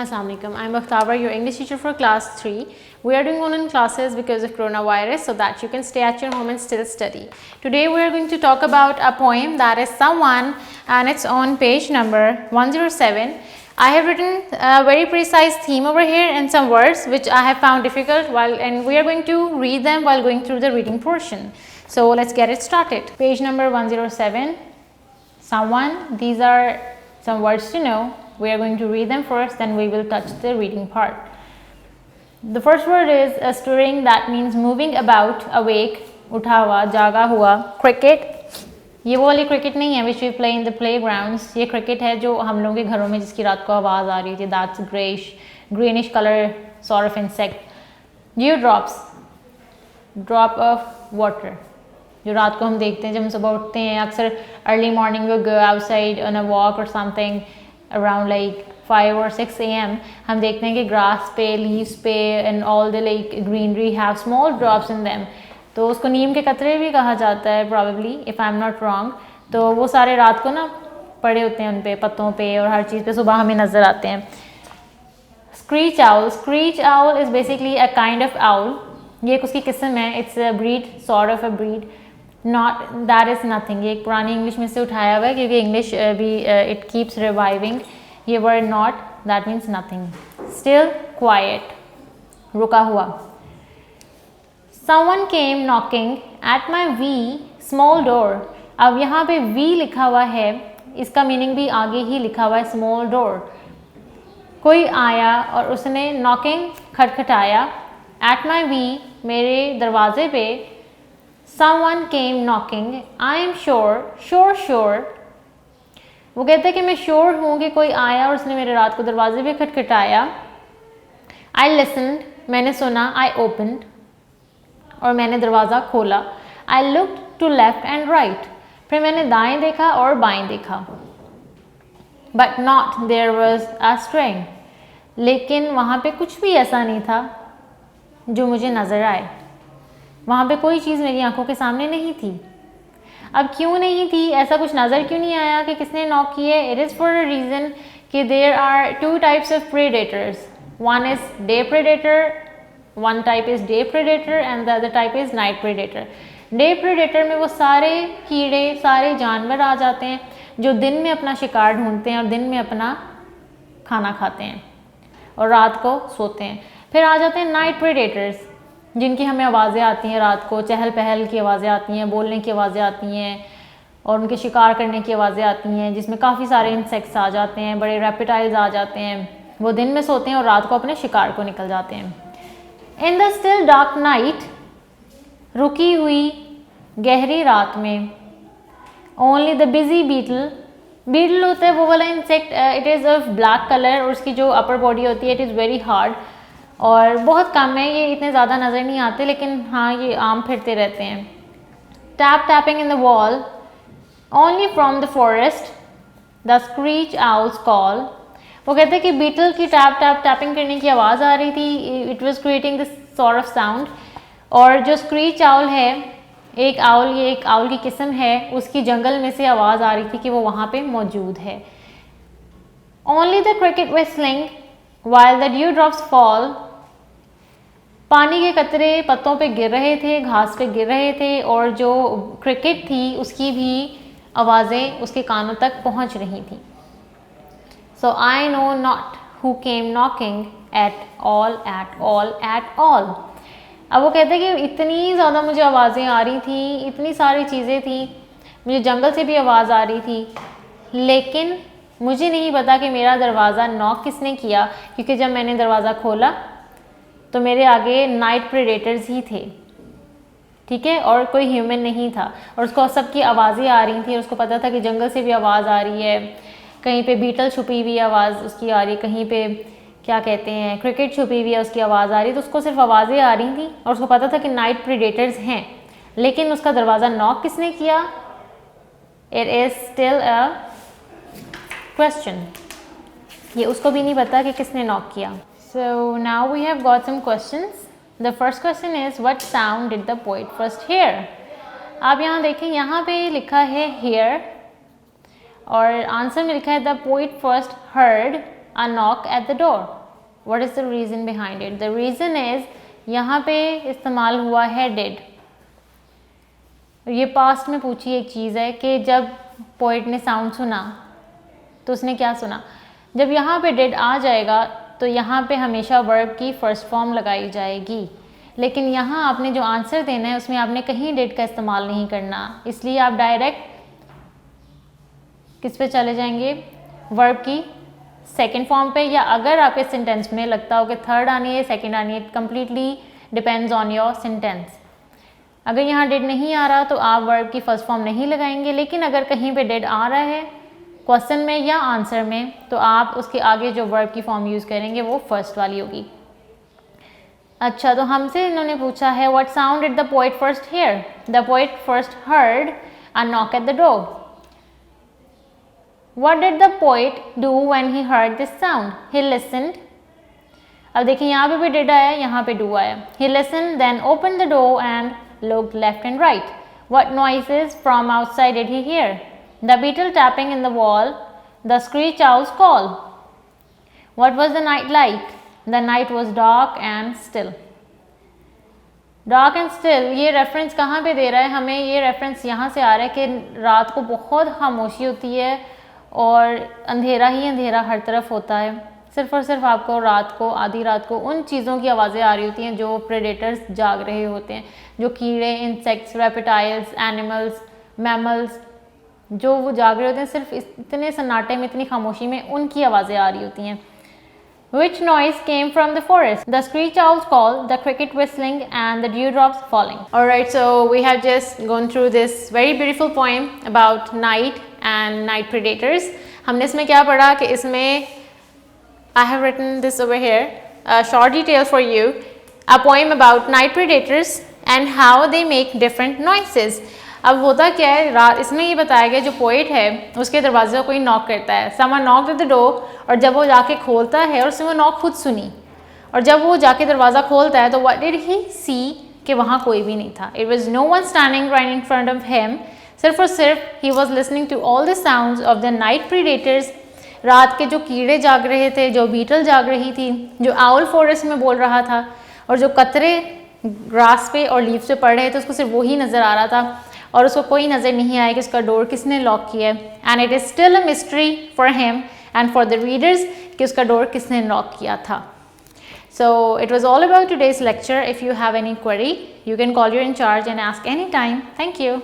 Assalamu alaikum. I'm Bakhtavar, your English teacher for class 3. We are doing online classes because of coronavirus so that you can stay at your home and still study. Today we are going to talk about a poem that is Someone, and it's on page number 107. I have written a very precise theme over here and some words which I have found difficult and we are going to read them while going through the reading portion. So let's get it started. Page number 107. Someone. These are some words to know. We are going to read them first, then we will touch the reading part. The first word is stirring, that means moving about, awake, उठा हुआ, जागा हुआ. Cricket. ये वो वाली cricket नहीं है which we play in the playgrounds. ये cricket है जो हम लोगों के घरों में जिसकी रात को आवाज़ आ रही थी. That's greenish color sort of insect. Dewdrops. Drop of water. जो रात को हम देखते हैं जब हम सुबह उठते हैं, अक्सर early morning we'll go outside on a walk or something around like 5 or 6 a.m. हम देखते हैं कि grass पे, leaves पे and all the like greenery have small drops in them. तो उसको नीम के कतरे भी कहा जाता है probably if I'm not wrong. तो वो सारे रात को ना पड़े होते हैं उन पे, पत्तों पे और हर चीज़ पे सुबह हमें नज़र आते हैं. Screech owl. Screech owl is basically a kind of owl. ये एक उसकी किस्म है. It's a breed, sort of a breed. Not that is nothing. ये एक पुरानी इंग्लिश में से उठाया हुआ है क्योंकि इंग्लिश भी it keeps reviving. ये word not, that means nothing. Still, quiet, रुका हुआ. Someone came knocking at my wee small door. अब यहाँ पे V लिखा हुआ है, इसका मीनिंग भी आगे ही लिखा हुआ है small door. कोई आया और उसने knocking खटखटाया. At my wee, मेरे दरवाजे पे. Someone came knocking. I am sure. वो कहते हैं कि मैं श्योर हूँ कि कोई आया और उसने मेरे रात को दरवाजे पे खटखटाया. I listened. मैंने सुना. I opened. और मैंने दरवाज़ा खोला. I looked to left and right. फिर मैंने दाएं देखा और बाएं देखा. But not there was a string. लेकिन वहाँ पे कुछ भी ऐसा नहीं था जो मुझे नज़र आए. वहाँ पे कोई चीज़ मेरी आंखों के सामने नहीं थी. अब क्यों नहीं थी, ऐसा कुछ नज़र क्यों नहीं आया कि किसने नॉक किए? It is for a reason कि there are two types of predators. One is day predator, one type is day predator and the other type is night predator. Day predator में वो सारे कीड़े, सारे जानवर आ जाते हैं जो दिन में अपना शिकार ढूंढते हैं और दिन में अपना खाना खाते हैं और रात को सोते हैं. फिर आ जाते हैं नाइट प्रेडेटर्स जिनकी हमें आवाज़ें आती हैं रात को, चहल पहल की आवाज़ें आती हैं, बोलने की आवाज़ें आती हैं और उनके शिकार करने की आवाज़ें आती हैं जिसमें काफ़ी सारे इंसेक्ट्स आ जाते हैं, बड़े रेप्टाइल्स आ जाते हैं. वो दिन में सोते हैं और रात को अपने शिकार को निकल जाते हैं. In the still dark night, रुकी हुई गहरी रात में. Only the busy beetle. Beetle होता है वो वाला insect, it is of black colour और उसकी जो अपर बॉडी होती है इट इज़ वेरी हार्ड और बहुत कम है. ये इतने ज़्यादा नज़र नहीं आते लेकिन हाँ ये आम फिरते रहते हैं. Tap tapping in the wall. Only from the forest the screech owls call. वो कहते हैं कि बीटल की टैप टैप टैपिंग करने की आवाज़ आ रही थी. It was creating this sort of sound. और जो स्क्रीच आउल है, ये एक आउल की किस्म है, उसकी जंगल में से आवाज़ आ रही थी कि वो वहाँ पे मौजूद है. Only the cricket whistling while the dewdrops fall. पानी के कतरे पत्तों पे गिर रहे थे, घास पे गिर रहे थे और जो क्रिकेट थी उसकी भी आवाज़ें उसके कानों तक पहुंच रही थी. So I know not who came knocking at all. अब वो कहते हैं कि इतनी ज़्यादा मुझे आवाज़ें आ रही थी, इतनी सारी चीज़ें थी, मुझे जंगल से भी आवाज़ आ रही थी लेकिन मुझे नहीं पता कि मेरा दरवाज़ा नॉक किसने किया क्योंकि जब मैंने दरवाज़ा खोला तो मेरे आगे नाइट प्रेडेटर्स ही थे. ठीक है, और कोई ह्यूमन नहीं था और उसको सबकी आवाज़ें आ रही थी और उसको पता था कि जंगल से भी आवाज़ आ रही है, कहीं पे बीटल छुपी हुई आवाज़ उसकी आ रही, कहीं पे क्या कहते हैं क्रिकेट छुपी हुई है उसकी आवाज़ आ रही. तो उसको सिर्फ आवाज़ें आ रही थी और उसको पता था कि नाइट प्रेडेटर्स हैं लेकिन उसका दरवाज़ा नॉक किसने किया? It is still a question. ये उसको भी नहीं पता कि किसने नॉक किया. So now we have got some questions. The first question is what sound did the poet first hear? आप यहाँ देखें, यहाँ पे लिखा है hear और आंसर में लिखा है the poet first heard a knock at the door. What is the reason behind it? The reason is यहाँ पे इस्तेमाल हुआ है did. ये पास्ट में पूछी एक चीज़ है कि जब पोइट ने साउंड सुना तो उसने क्या सुना. जब यहाँ पे did आ जाएगा तो यहाँ पे हमेशा वर्ब की फर्स्ट फॉर्म लगाई जाएगी, लेकिन यहाँ आपने जो आंसर देना है उसमें आपने कहीं did का इस्तेमाल नहीं करना, इसलिए आप डायरेक्ट किस पे चले जाएंगे, वर्ब की सेकेंड फॉर्म पे. या अगर आपके सेंटेंस में लगता हो कि थर्ड आनी है सेकेंड आनी है, completely depends on your sentence. अगर यहाँ did नहीं आ रहा तो आप वर्ब की फर्स्ट फॉर्म नहीं लगाएंगे, लेकिन अगर कहीं पे did आ रहा है क्वेश्चन में या आंसर में तो आप उसके आगे जो वर्ब की फॉर्म यूज़ करेंगे वो फर्स्ट वाली होगी. अच्छा, तो हमसे इन्होंने पूछा है what sound did the poet first here. The poet first heard a knock at the door. What did the poet do when he heard this sound. He listened. अब देखिए यहाँ पे भी डिड आया, यहाँ पे डू आया. He listened then open the door and looked left and right. What noises from outside did he hear. The beetle tapping in the wall, the screech owl's call. What was the night like? The night was dark and still. Dark and still ये reference कहाँ पे दे रहा है हमें. ये reference यहाँ से आ रहा है कि रात को बहुत खामोशी होती है और अंधेरा ही अंधेरा हर तरफ होता है. सिर्फ और सिर्फ आपको रात को, आधी रात को उन चीज़ों की आवाज़ें आ रही होती हैं जो प्रेडेटर्स जाग रहे होते हैं, जो कीड़े, इंसेक्ट्स, रेप्टाइल्स, एनिमल्स, मैमल्स जो वो जाग रहे होते हैं. सिर्फ इतने सन्नाटे में, इतनी खामोशी में उनकी आवाज़ें आ रही होती हैं. Which noise came from the forest? The screech owl's call, the cricket whistling and the dewdrops falling. Alright, so we have just gone through this very beautiful poem about night and night predators. हमने इसमें क्या पढ़ा कि इसमें I have written this over here, a short detail for you, a poem about night predators and how they make different noises. अब होता क्या है, रात इसमें ये बताया गया जो पोइट है उसके दरवाजे को कोई नॉक करता है. Someone knocked at the door, और जब वो जाके खोलता है और उसने वो नॉक खुद सुनी, और जब वो जाके दरवाज़ा खोलता है तो व्हाट डिड ही सी कि वहाँ कोई भी नहीं था. It was no one standing right in front of him. सिर्फ और सिर्फ ही was listening to all the sounds of the night predators. रात के जो कीड़े जाग रहे थे, जो बीटल जाग रही थी, जो आउल फॉरेस्ट में बोल रहा था, और जो कतरे ग्रास पे और लीव्स पे पड़ रहे थे उसको सिर्फ वही नज़र आ रहा था और उसको कोई नज़र नहीं आया कि उसका डोर किसने लॉक किया है. And it is still a mystery for him and for the readers कि उसका डोर किसने लॉक किया था. So it was all about today's lecture. If you have any query you can call your in charge and ask any time. Thank you.